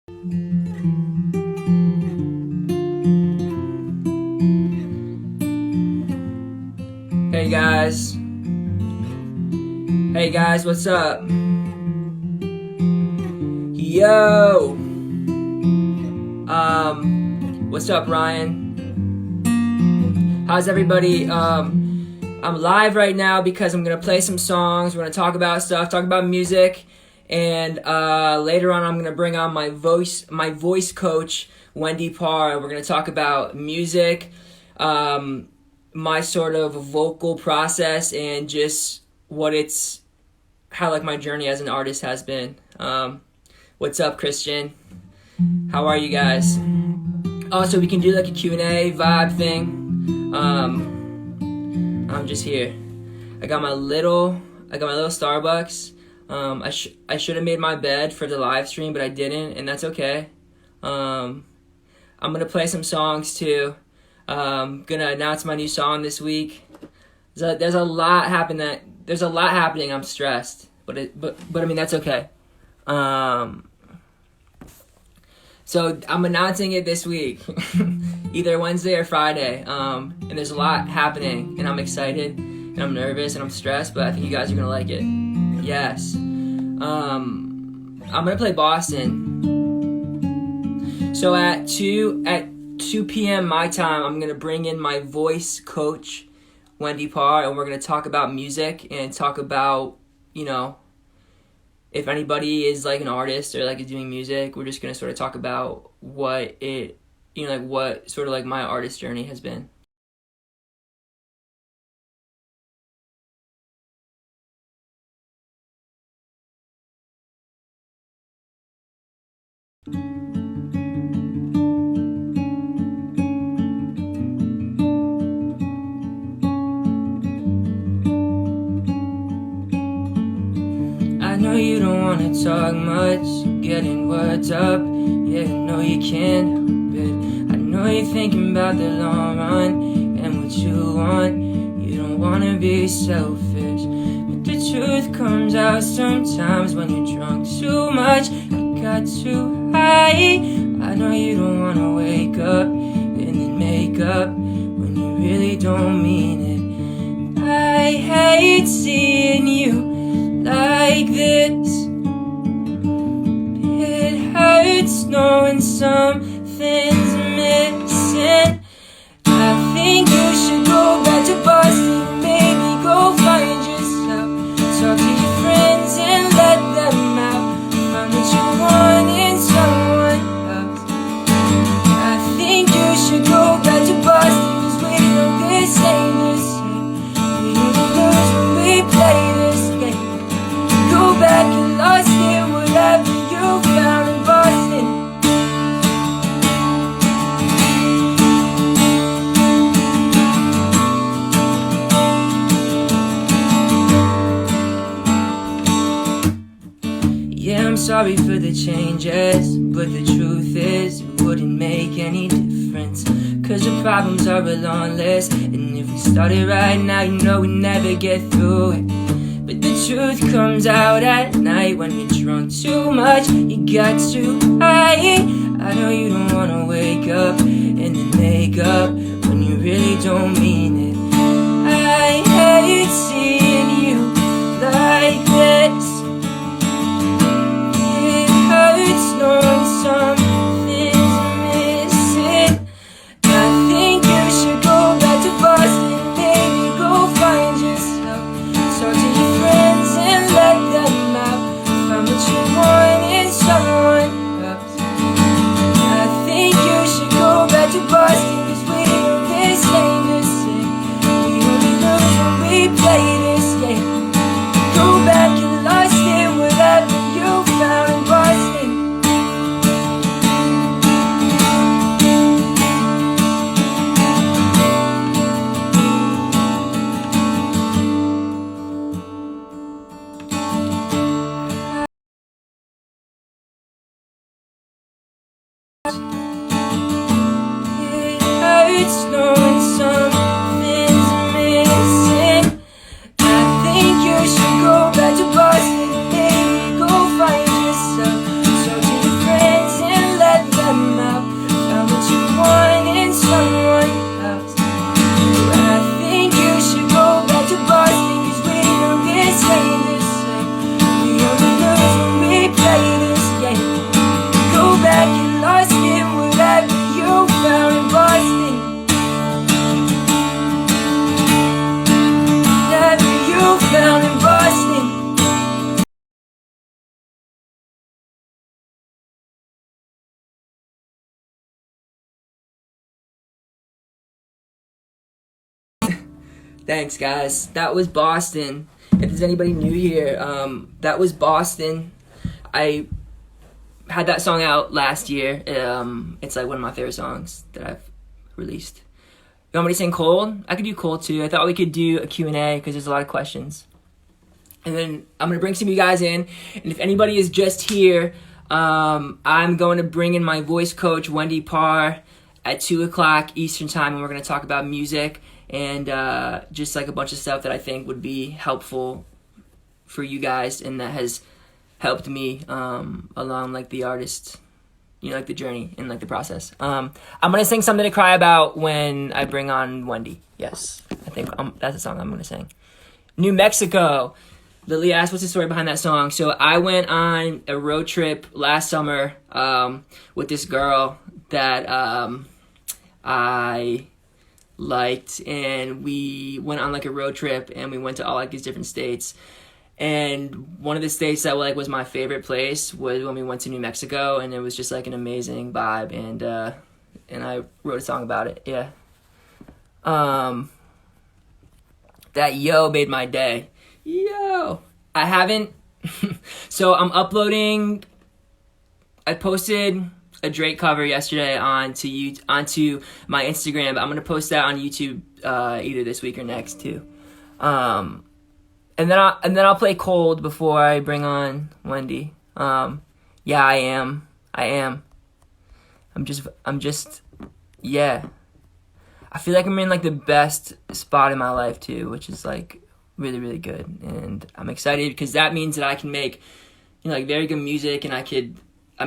Hey guys. Hey guys, what's up? Yo. What's up, Ryan? How's everybody? I'm live right now because I'm gonna play some songs. We're gonna talk about stuff, talk about music, and later on I'm gonna bring on my voice coach, Wendy Parr. We're gonna talk about music, my sort of vocal process, and just how like my journey as an artist has been. What's up, Christian? How are you guys? Also, we can do like a Q&A vibe thing. I'm just here. I got my little Starbucks. I should have made my bed for the live stream, but I didn't, and that's okay. I'm gonna play some songs too. Gonna announce my new song this week. There's a lot happening. I'm stressed, but I mean that's okay. So I'm announcing it this week, either Wednesday or Friday. And there's a lot happening, and I'm excited, and I'm nervous, and I'm stressed, but I think you guys are gonna like it. Yes. I'm gonna play Boston. So at 2 p.m. my time, I'm gonna bring in my voice coach, Wendy Parr, and we're gonna talk about music and talk about, if anybody is like an artist or like is doing music, we're just gonna sort of talk about what sort of like my artist journey has been. I know you don't wanna talk much, getting words up. Yeah, I know you can't help it. I know you're thinking about the long run and what you want. You don't wanna be selfish, but the truth comes out sometimes when you're drunk too much. You got too high. I know you don't wanna wake up and then make up when you really don't mean it. I hate seeing you like this. It hurts knowing something's missing. I think you should go back to Boston, maybe go find yourself. Talk to your friends and let them out. Find what you want in someone else. I think you should go back to Boston, 'cause we know this ain't the same. We only lose when we play this game. Go back and lost it, whatever you found in Boston. Yeah, I'm sorry for the changes, but the truth is it wouldn't make any difference, 'cause the problems are a long list, and if we started right now, we'd never get through it. But the truth comes out at night when you're drunk too much. You got too high. I know you don't wanna wake up and then make up when you really don't mean it. I hate seeing you like this. It hurts knowing something's missing. I think you should go back to Boston, maybe go find yourself. Talk to your friends and let them out. Find what you want in someone else. I think you should go back to Boston, 'cause we know this ain't the same. Thanks, guys. That was Boston. If there's anybody new here, that was Boston. I had that song out last year. It's like one of my favorite songs that I've released. You want me to sing Cold? I could do Cold too. I thought we could do a Q&A because there's a lot of questions. And then I'm going to bring some of you guys in. And if anybody is just here, I'm going to bring in my voice coach, Wendy Parr, at 2 o'clock Eastern time. And we're going to talk about music and just like a bunch of stuff that I think would be helpful for you guys. And that has helped me along like the artist, you know, like the journey and like the process. I'm going to sing something to cry about when I bring on Wendy. Yes, I think that's the song I'm going to sing. New Mexico. Lily asked, what's the story behind that song? So I went on a road trip last summer with this girl that I liked, and we went on like a road trip, and we went to all like these different states. And one of the states that like was my favorite place was when we went to New Mexico, and it was just like an amazing vibe, and I wrote a song about it. Yeah. That yo made my day. Yo, I haven't. So I'm uploading. I posted a Drake cover yesterday onto my Instagram, but I'm gonna post that on YouTube either this week or next too. And then I'll play Cold before I bring on Wendy. Yeah, I am. I'm just. Yeah. I feel like I'm in like the best spot in my life too, which is like really, really good, and I'm excited because that means that I can make, you know, like very good music, and I'm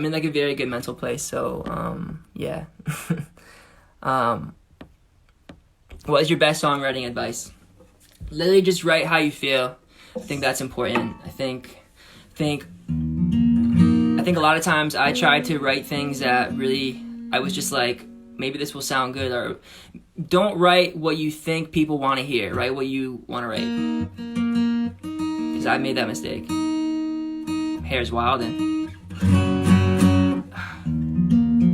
in like a very good mental place. So yeah. What is your best songwriting advice? Literally just write how you feel. I think that's important. I think a lot of times I tried to write things that really I was just like, maybe this will sound good, or don't write what you think people want to hear. Write what you want to write. Because I made that mistake. Hair's wild and...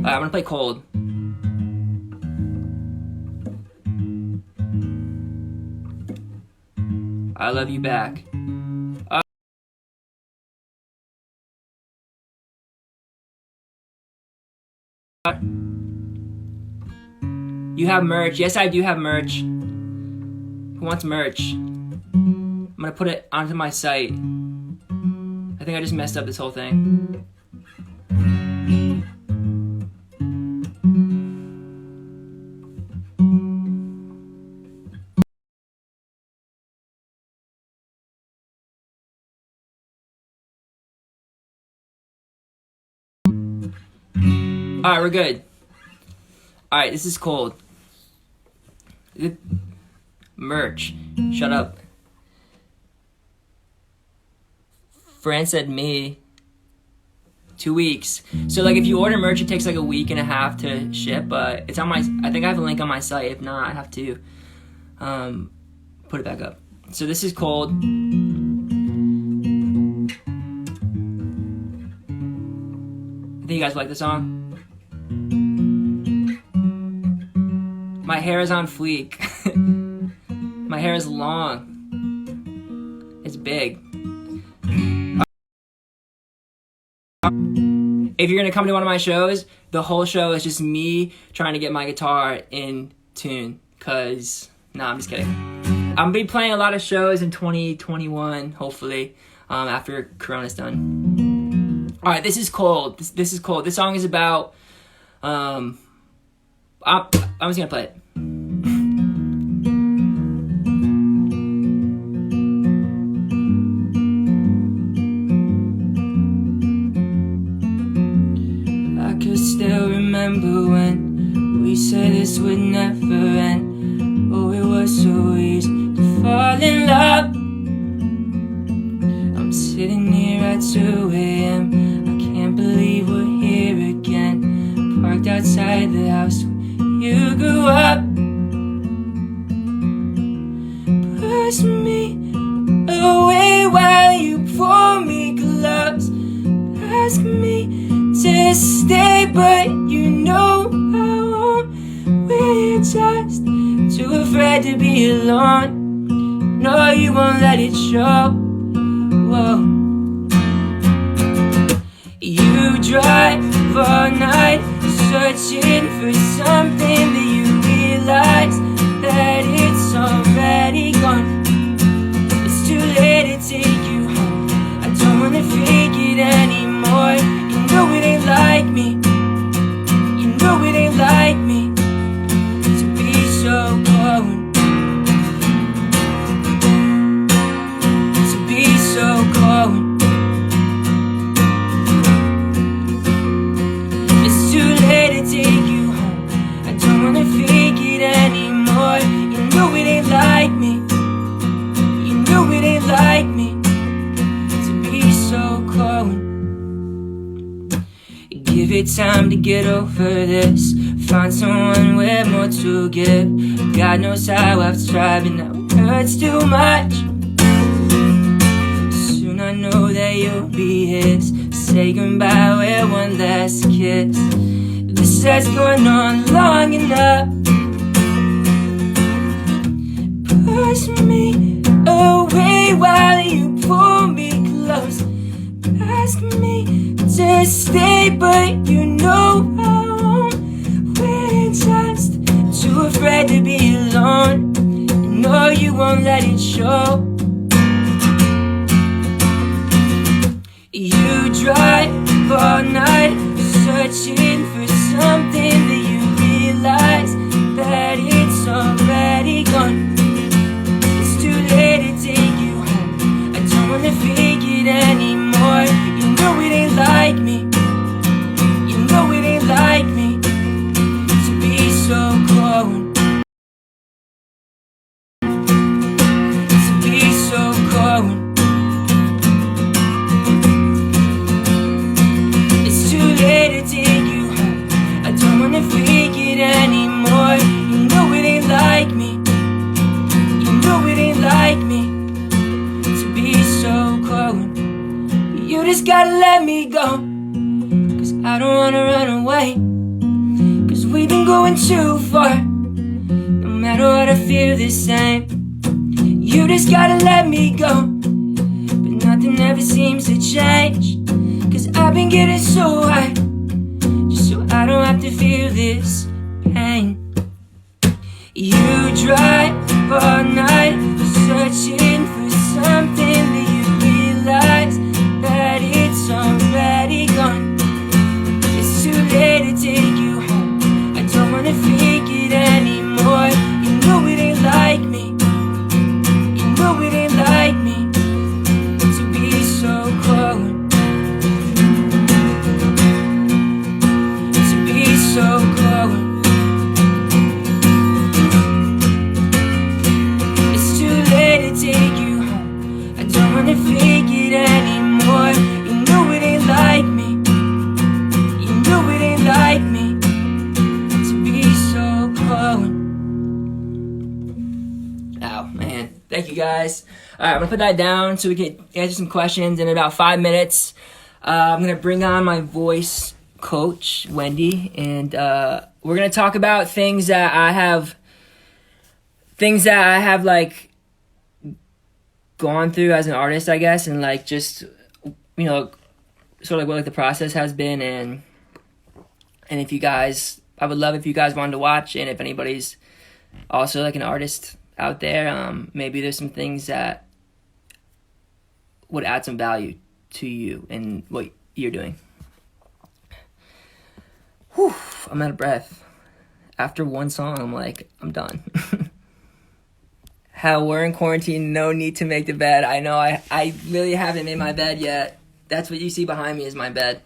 Alright, I'm going to play Cold. I love you back. You have merch. Yes, I do have merch. Who wants merch? I'm gonna put it onto my site. I think I just messed up this whole thing. Alright, we're good. Alright, this is Cold. Merch. Shut up. Fran said me. 2 weeks. So like if you order merch, it takes like a week and a half to ship, but it's on my, I think I have a link on my site. If not, I have to put it back up. So this is Cold. I think you guys like the song. My hair is on fleek. My hair is long. It's big. If you're gonna come to one of my shows, the whole show is just me trying to get my guitar in tune. Cause, nah, I'm just kidding. I'm gonna be playing a lot of shows in 2021, hopefully, after Corona's done. All right, this is Cold. This is Cold. This song is about. I'm just gonna play it. I could still remember when we said this would never end. Oh, it was so easy to fall in love. I'm sitting here at 2 a.m. I can't believe we're here again. Parked outside the house you grew up. Push me away while you pour me gloves. Ask me to stay, but you know I won't. We're just too afraid to be alone. No, you won't let it show. Whoa. You drive all night searching for something that you realize that it's already gone. It's too late to take you home. I don't wanna fake it anymore. You know it ain't like me. You know it ain't like me to be so cold. To be so cold. Take you home. I don't wanna fake it anymore. You know it ain't like me. You know it ain't like me to be so cold. Give it time to get over this. Find someone with more to give. God knows how I've tried, but now it hurts too much. Soon I know that you'll be his. Say goodbye with one last kiss. This has gone on long enough. Push me away while you pull me close. Ask me to stay, but you know I won't. We're just too afraid to be alone. You know you won't let it show. You drive all night searching for something that you realize that it's already gone. It's too late to take you home. I don't wanna fake it anymore. You know it ain't like me. You know it ain't like me to be so cold. To be so cold. It's too late to take you home. I don't wanna fake it anymore. You know it ain't like me. You know it ain't like me to be so cold. You just gotta let me go, 'cause I don't wanna run away. 'Cause we've been going too far. No matter what, I feel the same. You just gotta let me go, but nothing ever seems to change. 'Cause I've been getting so high, just so I don't have to feel this pain. You drive all night searching for something that you realize that it's already gone. It's too late to take you home. I don't wanna fake it anymore. You know it ain't like me. You know it ain't like me to be so cold. To be so cold. It's too late to take you home. I don't wanna fake it anymore. You know it ain't like me. You know it ain't like me to be so cold. Oh man, thank you guys. Alright, I'm gonna put that down so we can answer some questions in about 5 minutes. I'm gonna bring on my voice coach, Wendy, and we're gonna talk about things that I have like gone through as an artist, I guess, and like just, you know, sort of like what like the process has been, and if you guys, I would love if you guys wanted to watch, and if anybody's also like an artist out there, maybe there's some things that would add some value to you and what you're doing. Whew, I'm out of breath. After one song, I'm like, I'm done. How we're in quarantine, no need to make the bed. I know, I really haven't made my bed yet. That's what you see behind me is my bed.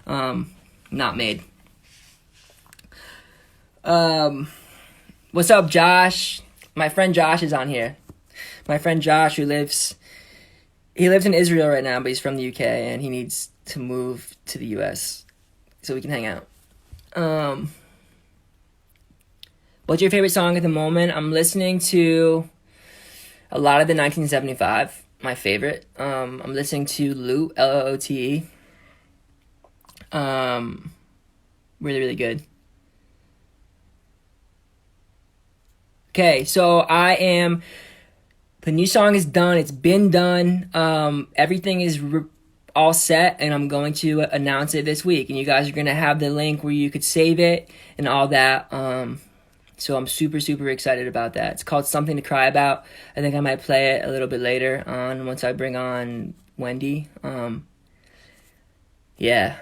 Not made. What's up, Josh? My friend Josh is on here. My friend Josh, he lives in Israel right now, but he's from the UK, and he needs to move to the US so we can hang out. What's your favorite song at the moment? I'm listening to a lot of the 1975, my favorite. I'm listening to Loot, L-O-O-T-E. Really, really good. Okay, so I am The new song is done. It's been done. Everything is all set, and I'm going to announce it this week. And you guys are gonna have the link where you could save it and all that. So I'm super, super excited about that. It's called Something to Cry About. I think I might play it a little bit later on once I bring on Wendy. Yeah.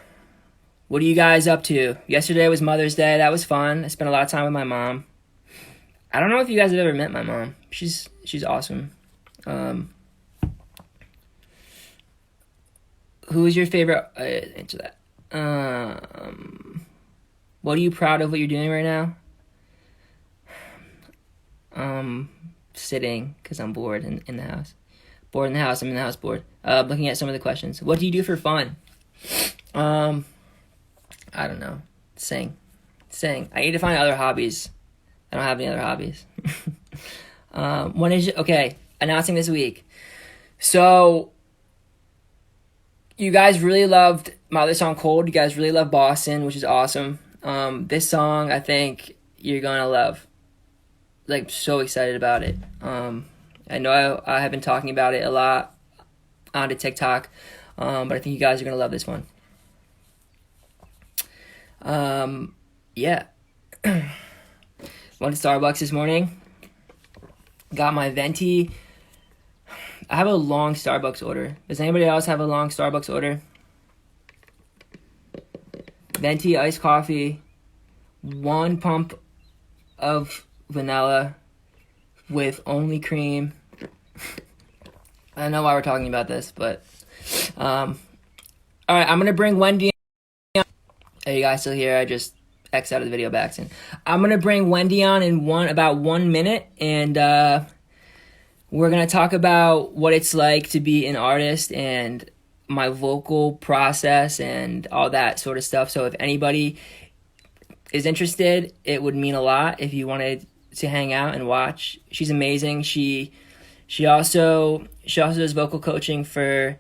What are you guys up to? Yesterday was Mother's Day. That was fun. I spent a lot of time with my mom. I don't know if you guys have ever met my mom. She's awesome. Who is your favorite? Answer that. What are you proud of? What you're doing right now? Sitting because I'm bored in the house. Bored in the house. I'm in the house bored. Looking at some of the questions. What do you do for fun? I don't know. Sing. I need to find other hobbies. I don't have any other hobbies. When is okay? Announcing this week. So you guys really loved my other song, Cold. You guys really love Boston, which is awesome. This song, I think you're gonna love. Like, so excited about it. I know I have been talking about it a lot on the TikTok, but I think you guys are gonna love this one. Yeah. Went to Starbucks this morning. Got my venti. I have a long Starbucks order. Does anybody else have a long Starbucks order? Venti iced coffee, 1 pump of vanilla with only cream. I don't know why we're talking about this, but all right, I'm gonna bring Wendy on. Are you guys still here? I just X out of the video by accident. I'm gonna bring Wendy on in about 1 minute, and we're gonna talk about what it's like to be an artist and my vocal process and all that sort of stuff. So if anybody is interested, it would mean a lot if you wanted to hang out and watch. She's amazing. She also does vocal coaching for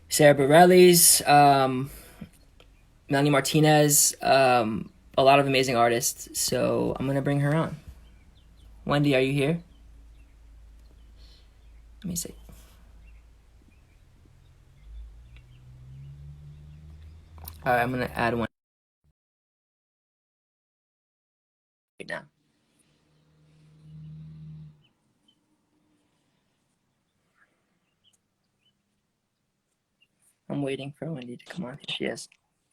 Sarah Bareilles, Melanie Martinez, a lot of amazing artists. So I'm gonna bring her on. Wendy, are you here? Let me see. All right, I'm gonna add one right now. I'm waiting for Wendy to come on. Here she is.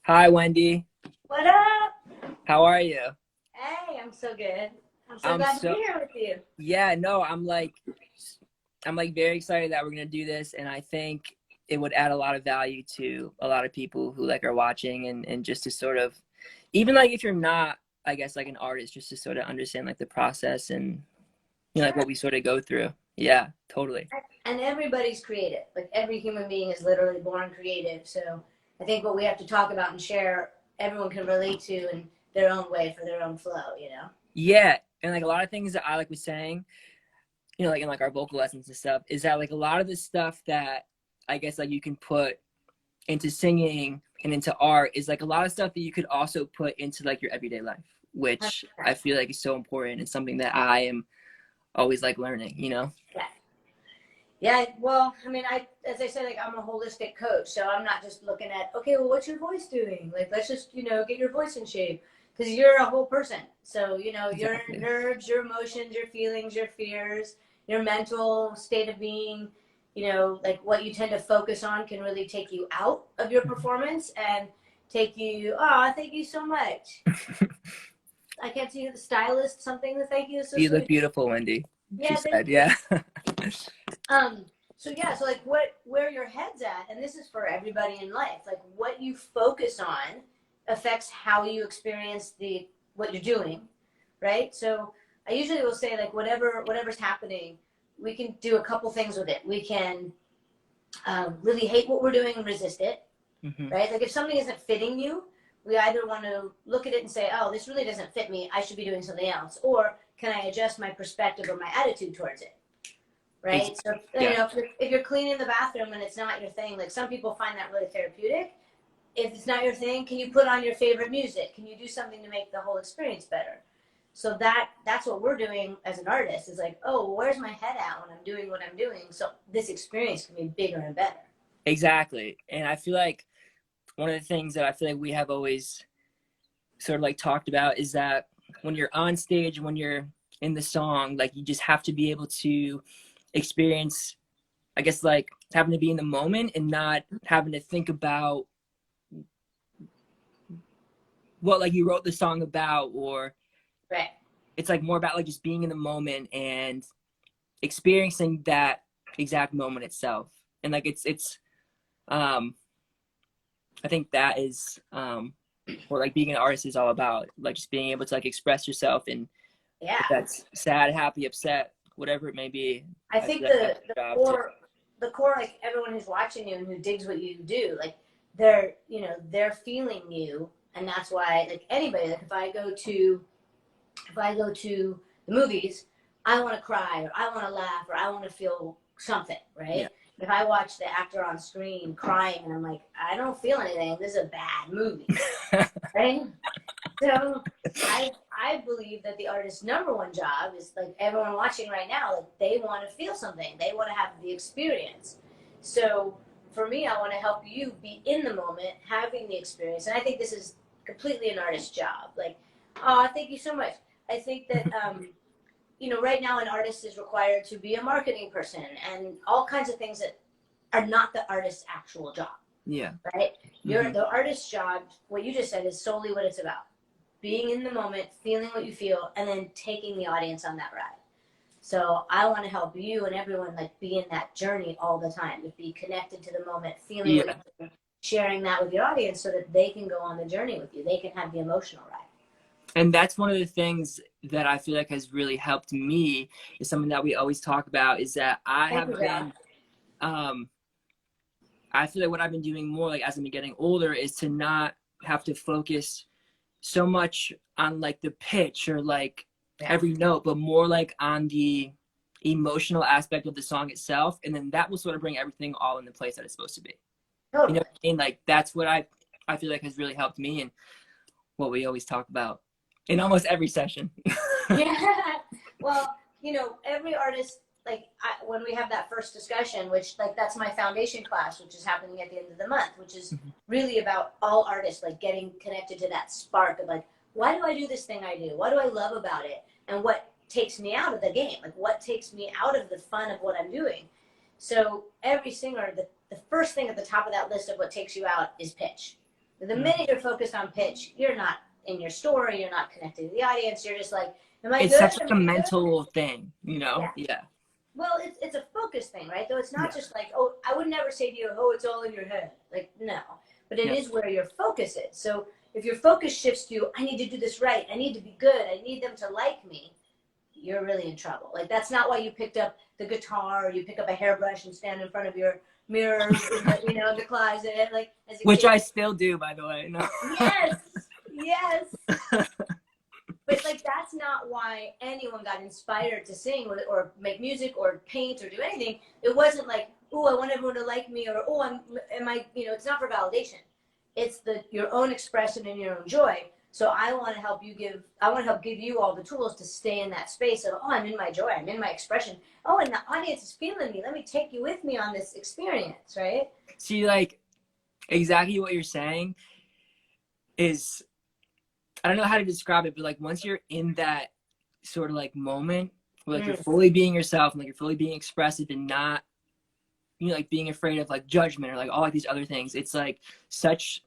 Hi, Wendy. What up? How are you? Hey, I'm so good. I'm so glad to be here with you. Yeah, no, I'm like very excited that we're gonna do this, and I think it would add a lot of value to a lot of people who like are watching, and just to sort of, even like if you're not, I guess, like an artist, just to sort of understand like the process and like what we sort of go through. Yeah, totally. And everybody's creative. Like every human being is literally born creative. So I think what we have to talk about and share, everyone can relate to in their own way for their own flow, you know? Yeah, and like a lot of things that Alec was saying, like in like our vocal lessons and stuff, is that like a lot of the stuff that I guess like you can put into singing and into art is like a lot of stuff that you could also put into like your everyday life, which I feel like is so important and something that I am always like learning, Yeah. Yeah, well, I mean, as I said, like I'm a holistic coach, so I'm not just looking at, okay, well, what's your voice doing? Like, let's just, get your voice in shape, because you're a whole person. So, Exactly. your nerves, your emotions, your feelings, your fears, your mental state of being, like what you tend to focus on can really take you out of your performance and take you, oh, thank you so much. I can't see the stylist something to thank you. So You look sweet. beautiful, Wendy. She Yeah, said, yeah. So yeah, so like where your head's at, and this is for everybody in life, like what you focus on affects how you experience what you're doing, right? So I usually will say like whatever's happening, we can do a couple things with it. We can really hate what we're doing and resist it, right? Like if something isn't fitting you, we either want to look at it and say, oh, this really doesn't fit me, I should be doing something else, or can I adjust my perspective or my attitude towards it? Right. So, if you're cleaning the bathroom and it's not your thing, like some people find that really therapeutic. If it's not your thing, can you put on your favorite music? Can you do something to make the whole experience better? So that's what we're doing as an artist, is like, oh, where's my head at when I'm doing what I'm doing? So this experience can be bigger and better. Exactly. And I feel like one of the things that I feel like we have always sort of like talked about is that when you're on stage, when you're in the song, like you just have to be able to experience, I guess, like having to be in the moment and not having to think about what like you wrote the song about, or Right. it's like more about like just being in the moment and experiencing that exact moment itself. And like it's I think that is what like being an artist is all about, like just being able to like express yourself, and Yeah. if that's sad, happy, upset, whatever it may be. I think the core, like everyone who's watching you and who digs what you do, like they're feeling you, and that's why, like anybody, like if I go to the movies, I want to cry or I want to laugh or I want to feel something, right? Yeah. If I watch the actor on screen crying and I'm like, I don't feel anything, this is a bad movie, right? So I believe that the artist's number one job is, like everyone watching right now, like they want to feel something, they want to have the experience. So for me, I want to help you be in the moment, having the experience, and I think this is completely an artist's job. Like, oh, thank you so much. I think that right now an artist is required to be a marketing person and all kinds of things that are not the artist's actual job. Yeah. Right? The artist's job, what you just said, is solely what it's about. Being in the moment, feeling what you feel, and then taking the audience on that ride. So I want to help you and everyone like be in that journey all the time, to be connected to the moment, feeling what you're doing, sharing that with your audience so that they can go on the journey with you. They can have the emotional ride. And that's one of the things that I feel like has really helped me, is something that we always talk about, is that I feel like what I've been doing more, like as I've been getting older, is to not have to focus so much on like the pitch or like every note, but more like on the emotional aspect of the song itself. And then that will sort of bring everything all into place that it's supposed to be. Totally. You know what I mean? Like that's what I feel like has really helped me, and what we always talk about in almost every session. Yeah. Well, every artist, like when we have that first discussion, which like that's my foundation class, which is happening at the end of the month, which is really about all artists like getting connected to that spark of like, why do I do this thing I do? What do I love about it? And what takes me out of the game? Like what takes me out of the fun of what I'm doing? So every singer, the first thing at the top of that list of what takes you out is pitch. The minute you're focused on pitch, you're not in your story, you're not connected to the audience, you're just like, am I good? It's such like a mental thing, Yeah. Well, it's a focus thing, right? Though it's not just like, oh, I would never say to you, oh, it's all in your head. Like, no. But it is where your focus is. So if your focus shifts to, I need to do this right, I need to be good, I need them to like me, you're really in trouble. Like, that's not why you picked up the guitar, or you pick up a hairbrush and stand in front of your mirror, in the closet, like as a Which kid. I still do, by the way. No. Yes. But like that's not why anyone got inspired to sing or make music or paint or do anything. It wasn't like, oh, I want everyone to like me, or oh, it's not for validation. It's your own expression and your own joy. So I want to help give you all the tools to stay in that space of, oh, I'm in my joy, I'm in my expression. Oh, and the audience is feeling me. Let me take you with me on this experience, right? See, like exactly what you're saying is, I don't know how to describe it, but like once you're in that sort of like moment where like you're fully being yourself and like you're fully being expressive and not, like being afraid of like judgment or like all like these other things, it's like such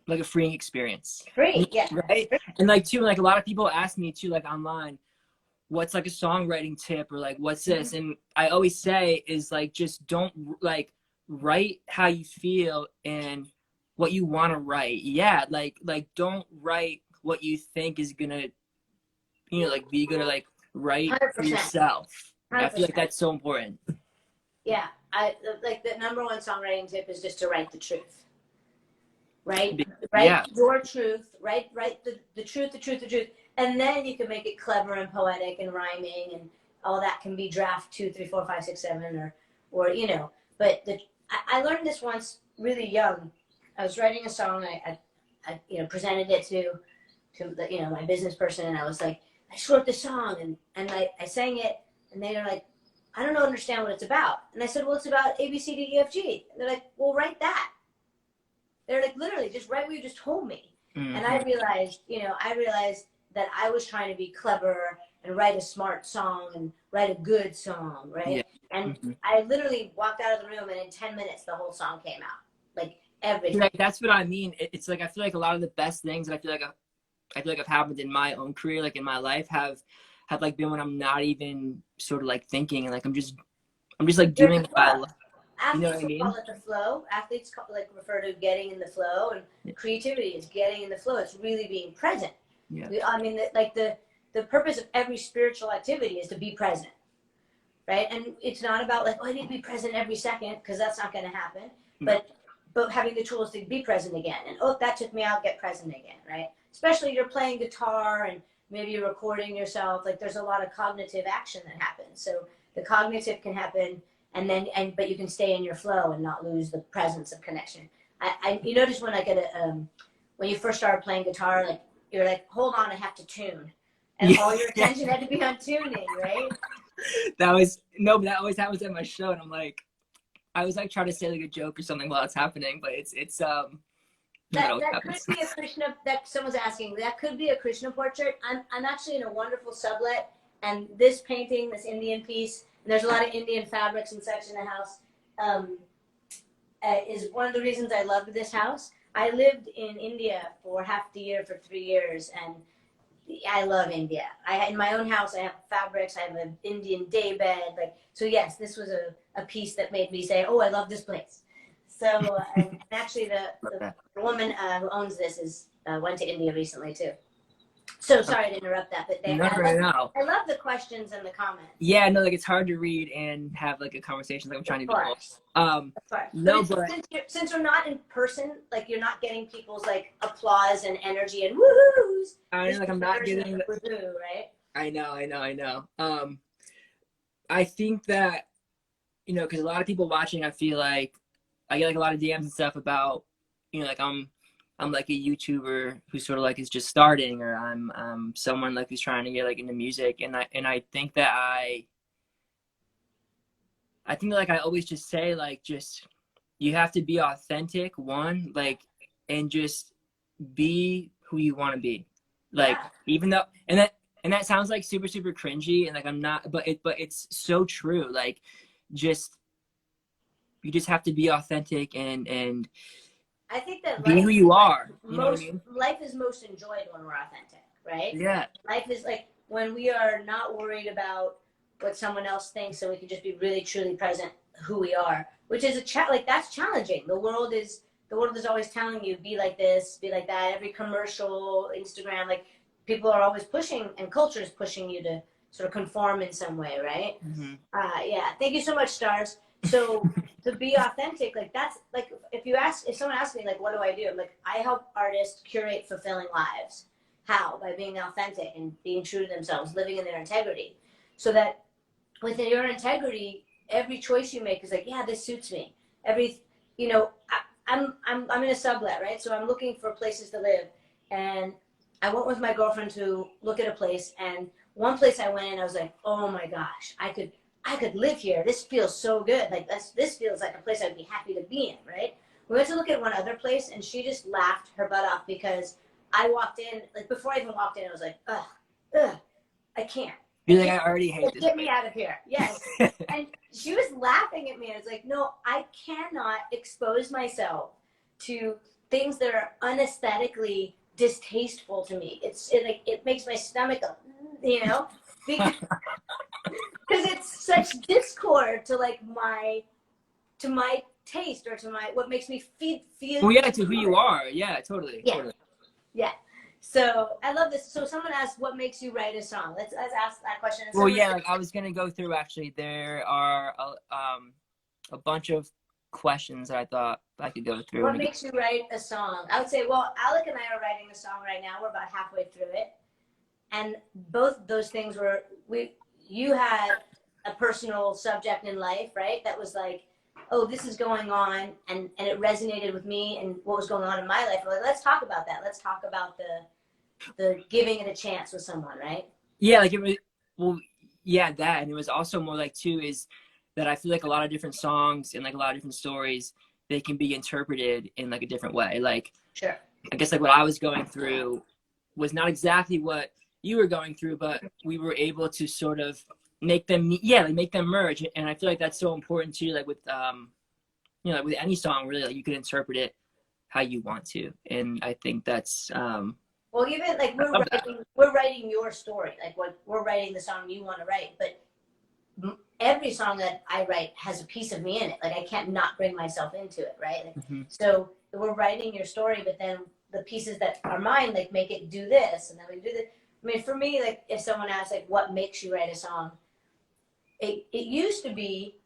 like a freeing experience. Free, yeah. Right? And like too, like a lot of people ask me too, like online, what's like a songwriting tip, or like what's this? And I always say is like, just don't like write how you feel and what you want to write. Yeah, like don't write what you think is gonna, like be gonna like write 100%. for yourself. 100%. I feel like that's so important. Yeah, I like the number one songwriting tip is just to write the truth. Write your truth. Write the truth, and then you can make it clever and poetic and rhyming, and all that can be draft 2, 3, 4, 5, 6, 7, or But I learned this once really young. I was writing a song. I presented it to to the, you know, my business person, and I was like, I just wrote this song, and I sang it, and they were like, I don't understand what it's about. And I said, well, it's about A, B, C, D, E, F, G. And they're like, well, write that. They're like, literally, just write what you just told me. Mm-hmm. And I realized, you know, that I was trying to be clever and write a smart song and write a good song, right? Yeah. And mm-hmm. I literally walked out of the room, and in 10 minutes, the whole song came out. Like, everything. Like, that's what I mean. It's like, I feel like a lot of the best things that I feel like have happened in my own career, like in my life, have like been when I'm not even sort of like thinking, and like I'm just like doing what I love. You know what I mean? Call it the flow. Athletes like refer to getting in the flow, and creativity is getting in the flow. It's really being present. Yeah. I mean, the purpose of every spiritual activity is to be present, right? And it's not about like, oh, I need to be present every second, because that's not going to happen. Mm-hmm. But having the tools to be present again, and oh, that took me out, get present again, right? Especially you're playing guitar and maybe you're recording yourself. Like, there's a lot of cognitive action that happens. So the cognitive can happen, but you can stay in your flow and not lose the presence of connection. You notice when when you first started playing guitar, like, you're like, hold on, I have to tune, and all your attention had to be on tuning, right? But that always happens at my show, and I'm like, I was like trying to say like a joke or something while it's happening, but it's that could be a Krishna, that someone's asking, that could be a Krishna portrait. I'm actually in a wonderful sublet, and this painting, this Indian piece, and there's a lot of Indian fabrics and such in the house, is one of the reasons I loved this house. I lived in India for half the year for 3 years, and I love India. In my own house, I have fabrics, I have an Indian day bed, like, so yes, this was a piece that made me say, oh, I love this place. So and actually the woman who owns this went to India recently too. So sorry to interrupt that, but I love the questions and the comments. Yeah, no, like, it's hard to read and have like a conversation like I'm trying to do. Of course. No, but since we're not in person, like, you're not getting people's like applause and energy and woohoos. I know, like, I'm not getting woohoo, right? I know. I think that, you know, because a lot of people watching, I feel like I get like a lot of DMs and stuff about, you know, like I'm like a YouTuber who sort of like is just starting, or I'm someone like who's trying to get like into music, and I think that I think that, like, I always just say, like, just, you have to be authentic, one, like, and just be who you want to be, like, even though, and that sounds like super cringy, and like I'm not, but it's so true, like, you just have to be authentic and I think that be who you are. You know what I mean? Life is most enjoyed when we're authentic, right? Yeah. Life is like when we are not worried about what someone else thinks, and we can just be really truly present who we are, which is that's challenging. The world is always telling you, be like this, be like that. Every commercial, Instagram, like, people are always pushing, and culture is pushing you to sort of conform in some way, right? Mm-hmm. Yeah. Thank you so much, Stars. So to be authentic, like, that's like, if someone asks me, like, what do I do? I'm like, I help artists curate fulfilling lives. How? By being authentic and being true to themselves, living in their integrity, so that within your integrity, every choice you make is like, yeah, this suits me. I'm in a sublet, right? So I'm looking for places to live, and I went with my girlfriend to look at a place, and one place I went in, I was like, oh my gosh, I could live here. This feels so good. Like, this feels like a place I'd be happy to be in, right? We went to look at one other place, and she just laughed her butt off, because I walked in, like, before I even walked in, I was like, ugh, I can't. You're like, I already hate this. Get me out of here. Yes. And she was laughing at me. I was like, no, I cannot expose myself to things that are unaesthetically distasteful to me. It makes my stomach go, you know, because it's such discord to like my taste, or to what makes me feel. Well, yeah, to who you are. Yeah, totally. Yeah. Totally. Yeah. So I love this. So someone asked, what makes you write a song? Let's ask that question. Well, yeah, like, I was gonna go through, actually, there are a bunch of questions that I thought I could go through. What makes you write a song? I would say, well, Alec and I are writing a song right now. We're about halfway through it, and both those things you had a personal subject in life, right? That was like, oh, this is going on, and it resonated with me and what was going on in my life. We're like, let's talk about that. Let's talk about the giving it a chance with someone, right? Yeah, like it was, well, yeah, that. And it was also more like, too, is that I feel like a lot of different songs and like a lot of different stories, they can be interpreted in like a different way. Like, Sure. I guess like what I was going through was not exactly what you were going through, but we were able to sort of make them, yeah, like make them merge. And I feel like that's so important too, like with, you know, like with any song, really, like you can interpret it how you want to. And I think that's, Well, even like we're writing your story, like what we're writing the song you want to write, but every song that I write has a piece of me in it. Like I can't not bring myself into it, right? Like, mm-hmm. So we're writing your story, but then the pieces that are mine, like make it do this, and then we do this. I mean, for me, like if someone asks, like, what makes you write a song? It used to be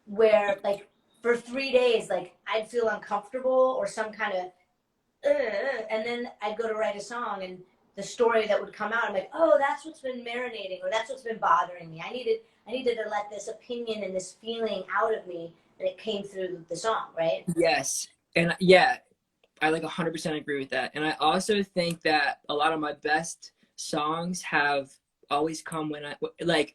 where, like, for 3 days, like I'd feel uncomfortable or some kind of, and then I'd go to write a song, and the story that would come out, I'm like, oh, that's what's been marinating, or that's what's been bothering me. I needed to let this opinion and this feeling out of me, and it came through the song, right? Yes. And yeah, I like 100% agree with that. And I also think that a lot of my best songs have always come when I, like,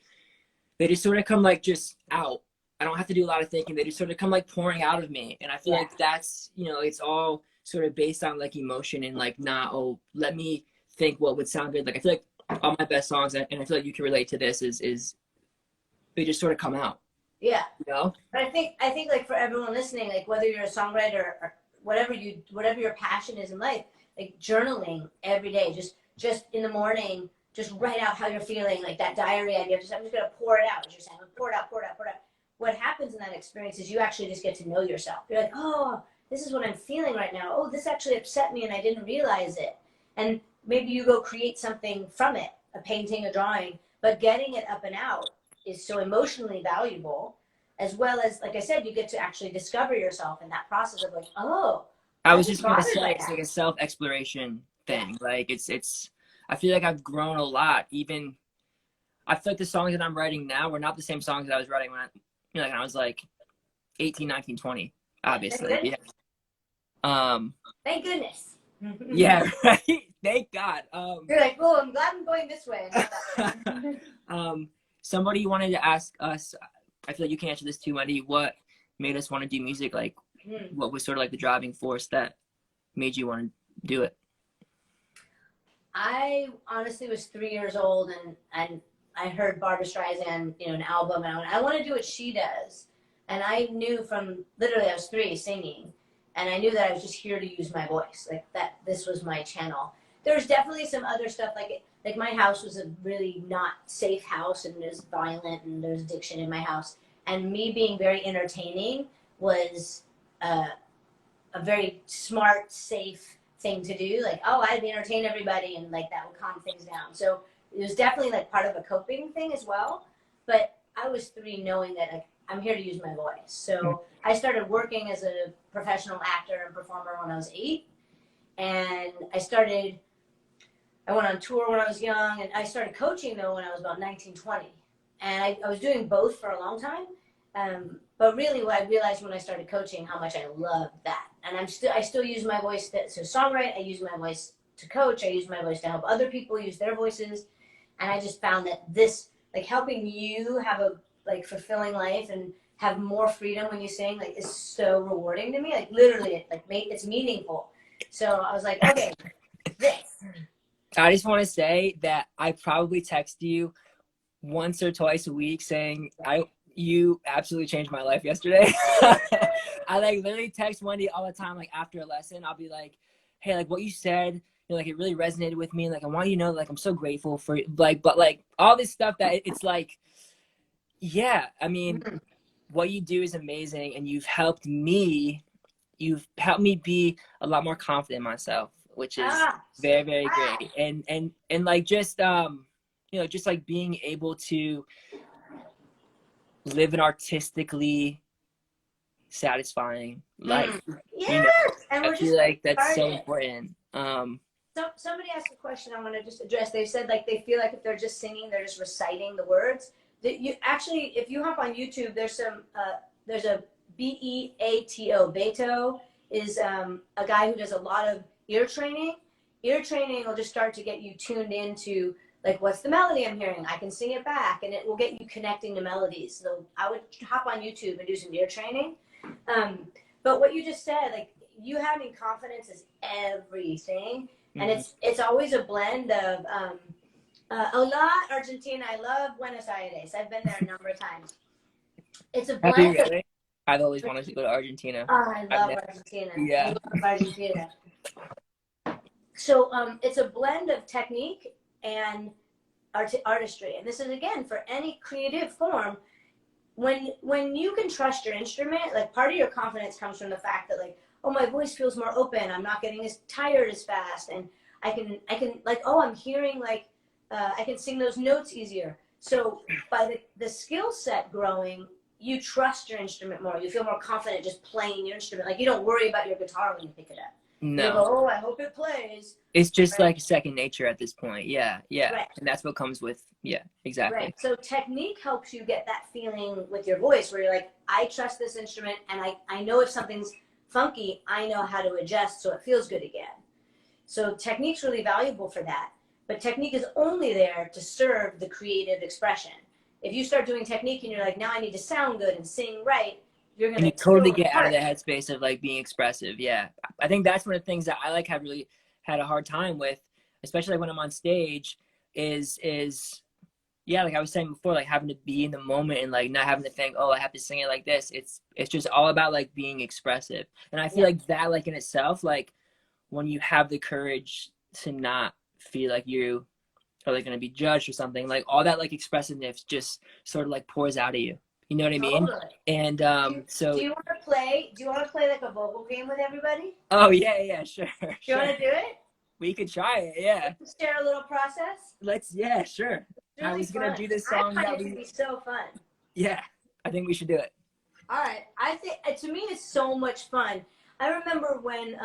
they just sort of come like just out. I don't have to do a lot of thinking. They just sort of come like pouring out of me. And I feel like that's, you know, it's all sort of based on like emotion and like not, oh, let me think what would sound good. Like I feel like all my best songs, and I feel like you can relate to this, is they just sort of come out. Yeah. You know? But I think like for everyone listening, like whether you're a songwriter or whatever your passion is in life, like journaling every day, just in the morning, just write out how you're feeling, like that diary idea. I'm just gonna pour it out, as you're saying, pour it out. What happens in that experience is you actually just get to know yourself. You're like, oh, this is what I'm feeling right now. Oh, this actually upset me and I didn't realize it. And maybe you go create something from it, a painting, a drawing, but getting it up and out is so emotionally valuable, as well as, like I said, you get to actually discover yourself in that process of like, oh, I was just gonna say it's like a self-exploration thing. Yeah. Like it's I feel like I've grown a lot. Even I feel like the songs that I'm writing now were not the same songs that I was writing when when I was like 18, 19, 20, obviously. Yeah. Thank goodness. Yeah, right. Thank God. You're like, oh, I'm glad I'm going this way. Somebody wanted to ask us, I feel like you can answer this too, Wendy, what made us want to do music? Like, what was sort of like the driving force that made you want to do it? I honestly was 3 years old, and I heard Barbra Streisand, an album, and I want to do what she does. And I knew from literally I was 3 singing, and I knew that I was just here to use my voice, like that this was my channel. There's definitely some other stuff, like my house was a really not safe house, and there's violent and there's addiction in my house. And me being very entertaining was a very smart, safe thing to do. Like, oh, I'd entertain everybody, and like that would calm things down. So it was definitely like part of a coping thing as well. But I was 3 knowing that like I'm here to use my voice. So I started working as a professional actor and performer when I was 8. And I went on tour when I was young, and I started coaching though when I was about 19, 20. And I was doing both for a long time. But really what I realized when I started coaching, how much I loved that. And I still use my voice to songwrite. I use my voice to coach. I use my voice to help other people use their voices. And I just found that this, like helping you have a like fulfilling life and have more freedom when you sing, like is so rewarding to me. Like literally, it's meaningful. So I was like, okay, this. I just want to say that I probably text you once or twice a week saying you absolutely changed my life yesterday. I like literally text Wendy all the time, like after a lesson. I'll be like, hey, like what you said, like it really resonated with me. Like I want you to know, like I'm so grateful for like, but like all this stuff that it's like, yeah, I mean, what you do is amazing, and you've helped me be a lot more confident in myself, which is very, very great. And like just just like being able to live an artistically satisfying life. Yes! And I feel like that's so important. Somebody asked a question I want to just address. They said like they feel like if they're just singing, they're just reciting the words. That you actually, if you hop on YouTube, there's a Beato. Beato is a guy who does a lot of ear training, ear training will just start to get you tuned into like, what's the melody I'm hearing? I can sing it back, and it will get you connecting to melodies. So I would hop on YouTube and do some ear training. But what you just said, like, you having confidence is everything, and it's always a blend of hola Argentina. I love Buenos Aires. I've been there a number of times. It's a Have you blend of, really? I've always wanted to go to Argentina. oh, I love Argentina. Yeah. I love Argentina. So it's a blend of technique and artistry, and this is again for any creative form. When you can trust your instrument, like, part of your confidence comes from the fact that, like, oh, my voice feels more open, I'm not getting as tired as fast, and I can like, oh, I'm hearing, like, I can sing those notes easier. So by the skill set growing, you trust your instrument more. You feel more confident just playing your instrument. Like, you don't worry about your guitar when you pick it up. No. You go, oh, I hope it plays. It's just like second nature at this point. Yeah. Right. And that's what comes with, exactly. Right. So technique helps you get that feeling with your voice where you're like, I trust this instrument, and I know if something's funky, I know how to adjust so it feels good again. So technique's really valuable for that. But technique is only there to serve the creative expression. If you start doing technique and you're like, now I need to sound good and sing right, you're going to totally get out of the headspace of like being expressive. Yeah. I think that's one of the things that I like have really had a hard time with, especially when I'm on stage, is like I was saying before, like having to be in the moment and like not having to think, oh, I have to sing it like this. It's just all about like being expressive. And I feel like that, like in itself, like when you have the courage to not feel like you are like going to be judged or something, like all that like expressiveness just sort of like pours out of you. You know what I mean? Totally. And so do you want to play like a vocal game with everybody? Oh yeah, sure. Do you want to do it? We could try it, yeah. Let's share a little process. Sure. Really I was fun. gonna do this song. I find it to be so fun. Yeah, I think we should do it. All right. I think to me it's so much fun. I remember when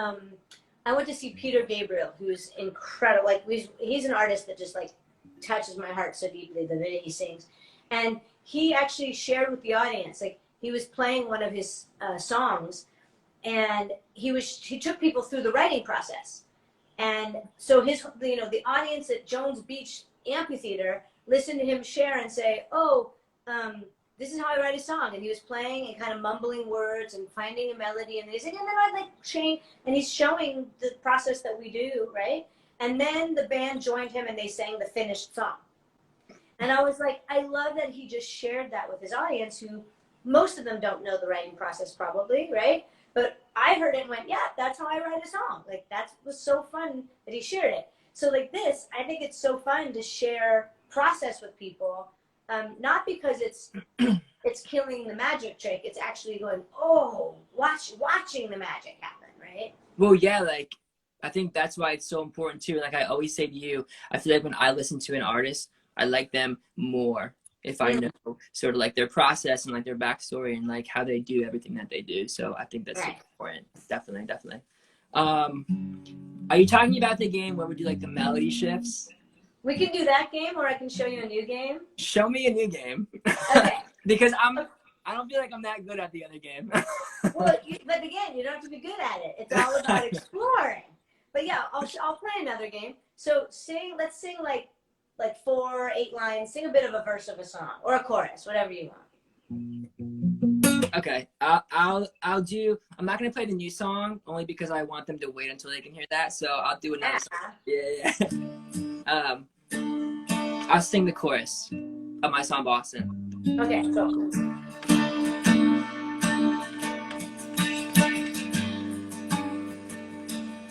I went to see Peter Gabriel, who's incredible. Like, he's an artist that just like touches my heart so deeply, the way he sings. And he actually shared with the audience, like, he was playing one of his songs, and he took people through the writing process. And so the audience at Jones Beach Amphitheater listened to him share and say, oh, this is how I write a song. And he was playing and kind of mumbling words and finding a melody and music, and then I like change, and he's showing the process that we do, right? And then the band joined him and they sang the finished song. And I was like, I love that he just shared that with his audience, who most of them don't know the writing process probably, right? But I heard it and went, yeah, that's how I write a song. Like, that was so fun that he shared it. So like this, I think it's so fun to share process with people, not because it's killing the magic trick. It's actually going, oh, watching the magic happen, right? Well, yeah, like I think that's why it's so important too. Like I always say to you, I feel like when I listen to an artist, I like them more if I know sort of like their process and like their backstory and like how they do everything that they do. So I think that's super important. Definitely. Are you talking about the game where we do like the melody shifts? We can do that game, or I can show you a new game. Show me a new game. Okay. Because I don't feel like I'm that good at the other game. Well, but again, you don't have to be good at it. It's all about exploring. But yeah, I'll play another game. So let's sing like 4 or 8 lines. Sing a bit of a verse of a song or a chorus, whatever you want. Okay, I'll do. I'm not gonna play the new song only because I want them to wait until they can hear that. So I'll do another song. Yeah. I'll sing the chorus of my song Boston. Okay, go.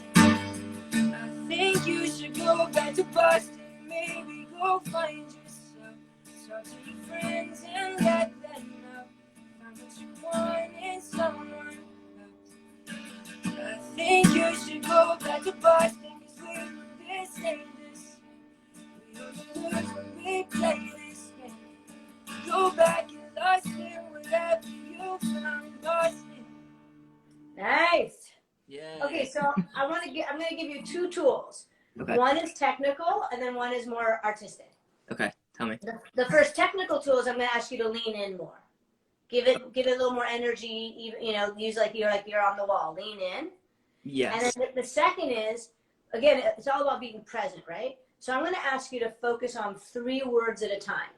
I think you should go back to Boston. Maybe go find yourself. Talk to your friends and let them know. Find what you want in someone else. I think you should go back to Boston, 'cause we do this and this. We always lose when we play this game. Go back and lost it wherever you found Boston. Nice. Yeah. Okay, so I'm gonna give you 2 tools. Okay. One is technical, and then one is more artistic. Okay, tell me. The first technical tool is I'm gonna ask you to lean in more. Give it a little more energy. Even, use like you're on the wall. Lean in. Yes. And then the second is again, it's all about being present, right? So I'm going to ask you to focus on 3 words at a time,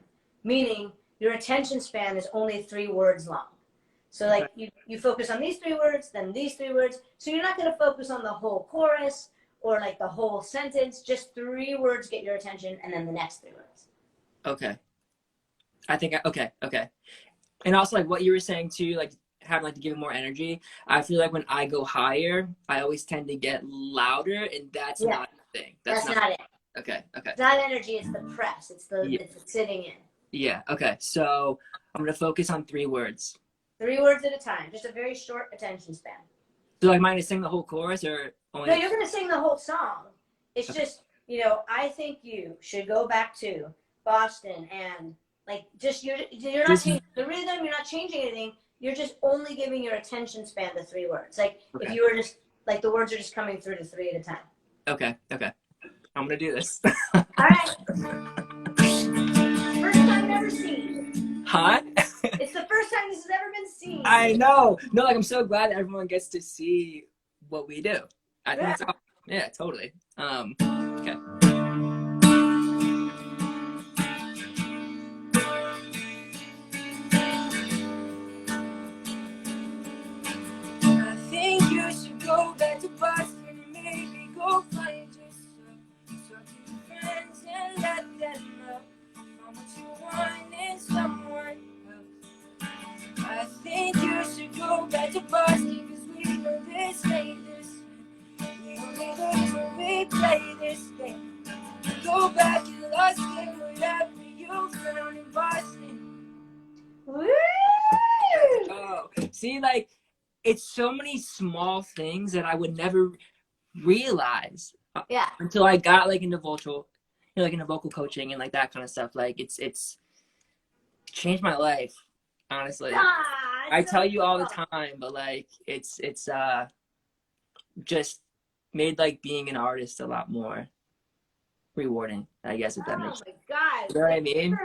meaning your attention span is only 3 words long. So like you focus on these 3 words, then these 3 words. So you're not going to focus on the whole chorus or like the whole sentence. Just 3 words get your attention, and then the next 3 words. Okay. I think, okay. And also like what you were saying too, like having like to give it more energy. I feel like when I go higher, I always tend to get louder, and that's not a thing. That's not it. Okay. It's not energy, it's the press. It's the sitting in. Yeah, okay. So I'm going to focus on 3 words. 3 words at a time, just a very short attention span. So like, am I going to sing the whole chorus or only? No, you're going to sing the whole song. It's just, I think you should go back to Boston and like just you're not changing the rhythm, you're not changing anything. You're just only giving your attention span to 3 words. Like if you were just like the words are just coming through to 3 at a time. Okay. I'm going to do this. All right. First time ever seen. Huh? It's the first time this has ever been seen. I know. No, like I'm so glad that everyone gets to see what we do. I think it's awesome. Yeah, totally. Okay. I think you should go back to Boston and maybe go find yourself some friends and let them know how much you want in someone else. I think you should go back to Boston because we know this ain't this. We only lose when we play this game. Go back and lost it, whatever you found in Boston. Woo! Oh, see, like, it's so many small things that I would never realize until I got like into vocal coaching and like that kind of stuff. Like it's changed my life, honestly. I tell you all the time, but like it's just made like being an artist a lot more rewarding, I guess, if that makes sense. Oh my God. You know what I mean?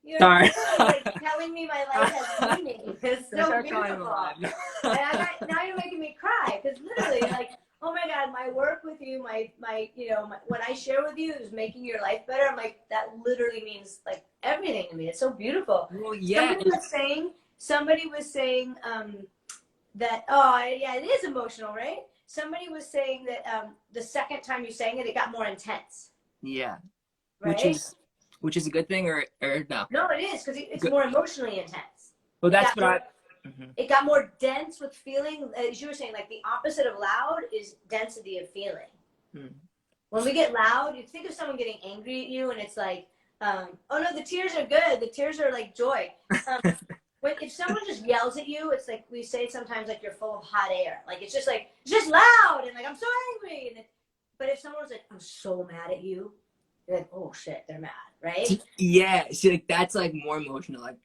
You're Sorry. like telling me my life has meaning. It's so beautiful. Now you're making me cry because literally, like, oh my God, my work with you, my what I share with you is making your life better. I'm like, that literally means like everything to me. It's so beautiful. Well, yeah. Somebody was saying that, it is emotional, right? Somebody was saying that the second time you sang it, it got more intense. Yeah. Right? Which is a good thing or no? No, it is because it's more emotionally intense. Well, that's what It got more dense with feeling. As you were saying, like the opposite of loud is density of feeling. When we get loud, you think of someone getting angry at you and it's like, oh no, the tears are good. The tears are like joy. If someone just yells at you, it's like we say sometimes like you're full of hot air. Like it's just loud and like I'm so angry. But if someone's like, I'm so mad at you, you're like, oh shit, they're mad, right? Yeah, see, like that's like more emotional. Like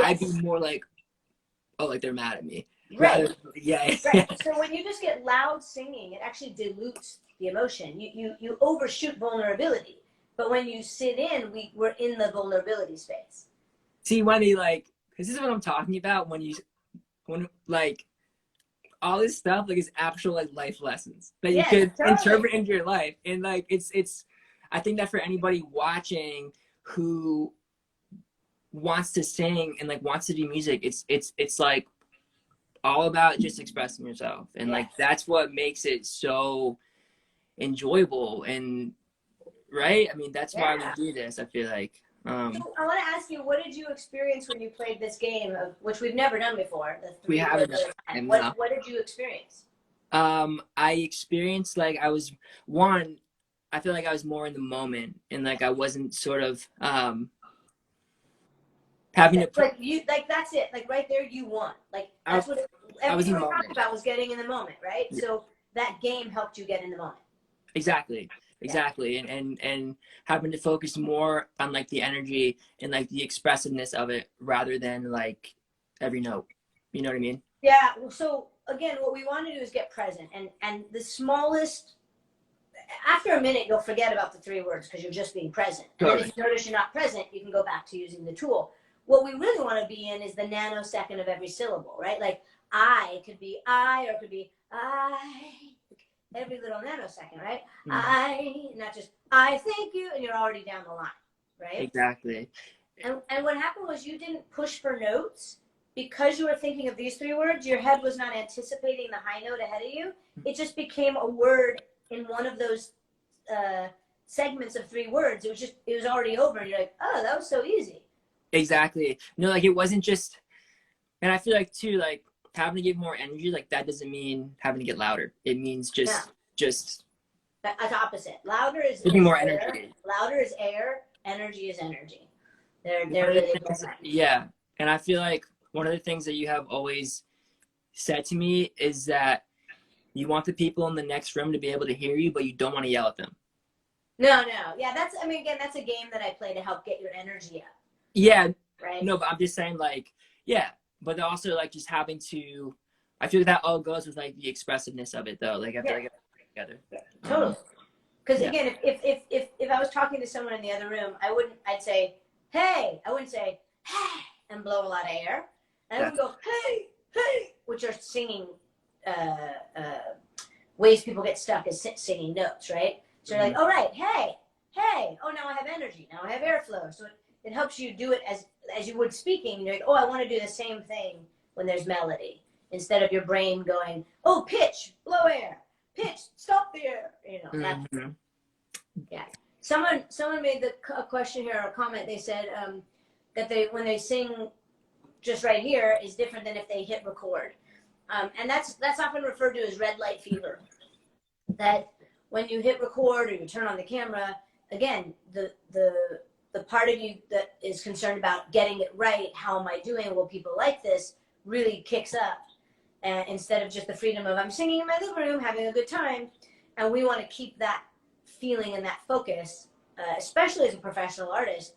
I'd be more like, oh, like they're mad at me. Right. Yeah. Right. So when you just get loud singing, it actually dilutes the emotion. You overshoot vulnerability. But when you sit in, we're in the vulnerability space. See, Wendy, like, this is what I'm talking about when like all this stuff like is actual like life lessons that you could interpret into your life. And like it's I think that for anybody watching who wants to sing and like wants to do music, it's like all about just expressing yourself. And like that's what makes it so enjoyable and right? I mean that's why we do this, I feel like. So I want to ask you, what did you experience when you played this game, which we've never done before? We haven't done. What did you experience? I experienced like I feel like I was more in the moment and like I wasn't sort of having to like that's it. Like right there, you won. Like that's what everything we talked about was getting in the moment, right? Yeah. So that game helped you get in the moment. Exactly. And having to focus more on like the energy and like the expressiveness of it rather than like every note. You know what I mean? Yeah. Well, so again, what we want to do is get present and the smallest. After a minute, you'll forget about the 3 words because you're just being present. And then if you notice you're not present, you can go back to using the tool. What we really want to be in is the nanosecond of every syllable, right? Like I could be I or it could be I. every little nanosecond, right? Mm-hmm. Not just I thank you, and you're already down the line, right? Exactly. And what happened was you didn't push for notes because you were thinking of these three words. Your head was not anticipating the high note ahead of you. It just became a word in one of those segments of three words. It was already over, and you're like, oh, that was so easy. Exactly. No, like it wasn't just, and I feel like too, like having to give more energy, like that doesn't mean having to get louder. It means Yeah. just That's opposite. Louder is giving more air. energy. Louder is air. Energy is energy. They're One of the really things, different. yeah. And I feel like one of the things that you have always said to me is that you want the people in the next room to be able to hear you, but you don't want to yell at them. No. Yeah, again, that's a game that I play to help get your energy up. Yeah. Right. No, but I'm just saying, like, yeah. But also, like, just having to, I feel like that all goes with, like, the expressiveness of it, though. Like, I feel like it's together. Yeah, totally. Because Yeah. again, if I was talking to someone in the other room, I'd say, hey. I wouldn't say, hey, and blow a lot of air. And I would go, hey, which are singing ways people get stuck is singing notes, right? So you're like, all right, hey, oh, now I have energy, now I have airflow. So it helps you do it as you would speaking. You're like, oh, I want to do the same thing when there's melody, instead of your brain going, oh, pitch, blow air, pitch, stop the air. You know, Mm-hmm. yeah. Someone made a question here or a comment. They said that when they sing just right here is different than if they hit record. And that's often referred to as red light fever. That when you hit record or you turn on the camera, again, the part of you that is concerned about getting it right, how am I doing, will people like this, really kicks up. And instead of just the freedom of I'm singing in my living room, having a good time. And we want to keep that feeling and that focus, especially as a professional artist.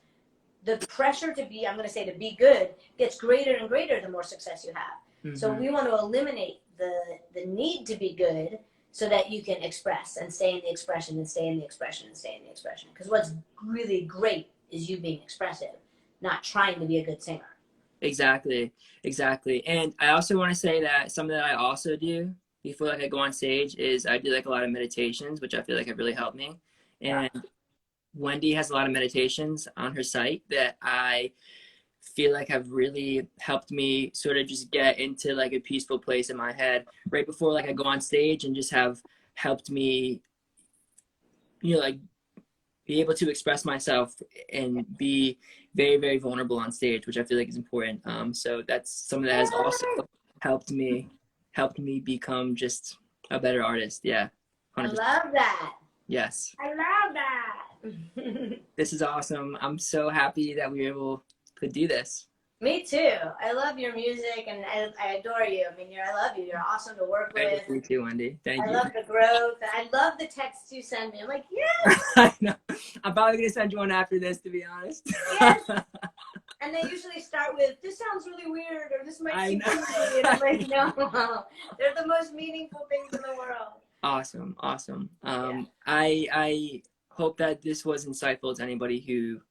The pressure to be good gets greater and greater the more success you have. Mm-hmm. So we want to eliminate the need to be good so that you can express and stay in the expression and stay in the expression and stay in the expression. Because what's really great is you being expressive, not trying to be a good singer. Exactly. And I also want to say that something that I also do before like I go on stage is I do like a lot of meditations, which I feel like have really helped me. And Wendy has a lot of meditations on her site that I feel like have really helped me sort of just get into like a peaceful place in my head right before like I go on stage, and just have helped me, you know, like be able to express myself and be very, very vulnerable on stage, which I feel like is important. So that's something that has also helped me become just a better artist. Yeah. 100%. I love that. Yes. I love that. This is awesome. I'm so happy that we were able to do this. Me too. I love your music and I adore you. I mean, I love you. You're awesome to work with. I love you too, Wendy. Thank you. I love the growth. I love the texts you send me. I'm like, yeah. I know. I'm probably going to send you one after this, to be honest. Yes. And they usually start with, this sounds really weird, or this might seem crazy. And I'm like, no. They're the most meaningful things in the world. Awesome. I hope that this was insightful to anybody who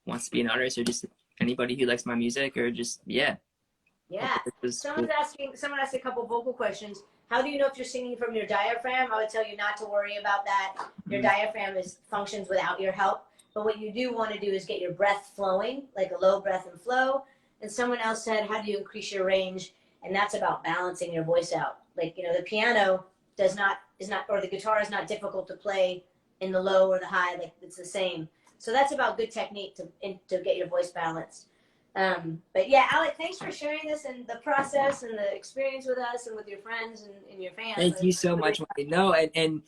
wants to be an artist, or just anybody who likes my music, or just Someone asked a couple vocal questions. How do you know if you're singing from your diaphragm? I would tell you not to worry about that. Your diaphragm functions without your help. But what you do want to do is get your breath flowing, like a low breath and flow. And someone else said, how do you increase your range? And that's about balancing your voice out. Like, the piano or the guitar is not difficult to play in the low or the high. Like, it's the same. So that's about good technique to get your voice balanced. But yeah, Alec, thanks for sharing this and the process and the experience with us and with your friends and your fans. Thank you so much. No, and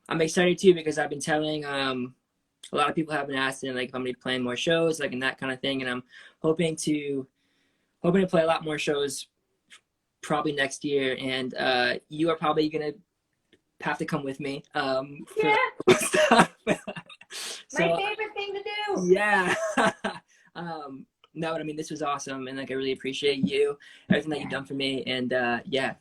I'm excited too, because I've been telling a lot of people have been asking like if I'm gonna be playing more shows, like, and that kind of thing, and I'm hoping to play a lot more shows probably next year, and you are probably gonna have to come with me. Yeah. So, my favorite thing to do. Yeah. No, but I mean, this was awesome, and like I really appreciate you, everything that you've done for me, and yeah.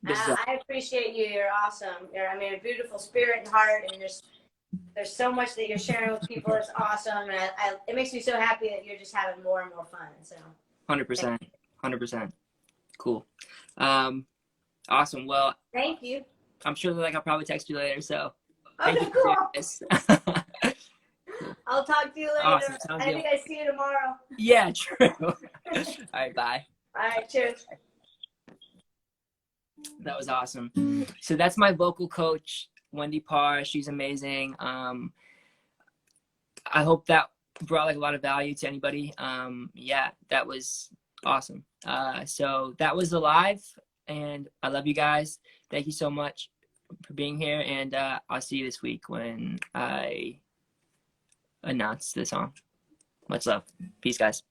I appreciate you. You're awesome. You're a beautiful spirit and heart, and there's so much that you're sharing with people. It's awesome, and it makes me so happy that you're just having more and more fun. So 100%. Cool. Awesome. Well, thank you. I'm sure like I'll probably text you later. So thank Okay, you for cool. doing this. I'll talk to you later. Awesome. Sounds I good. think I see you tomorrow. Yeah, true. All right, bye. All right, cheers. That was awesome. So that's my vocal coach, Wendy Parr. She's amazing. I hope that brought like a lot of value to anybody. Yeah, that was awesome. So that was the live, and I love you guys. Thank you so much for being here, and I'll see you this week when I announce the song. Much love. Peace, guys.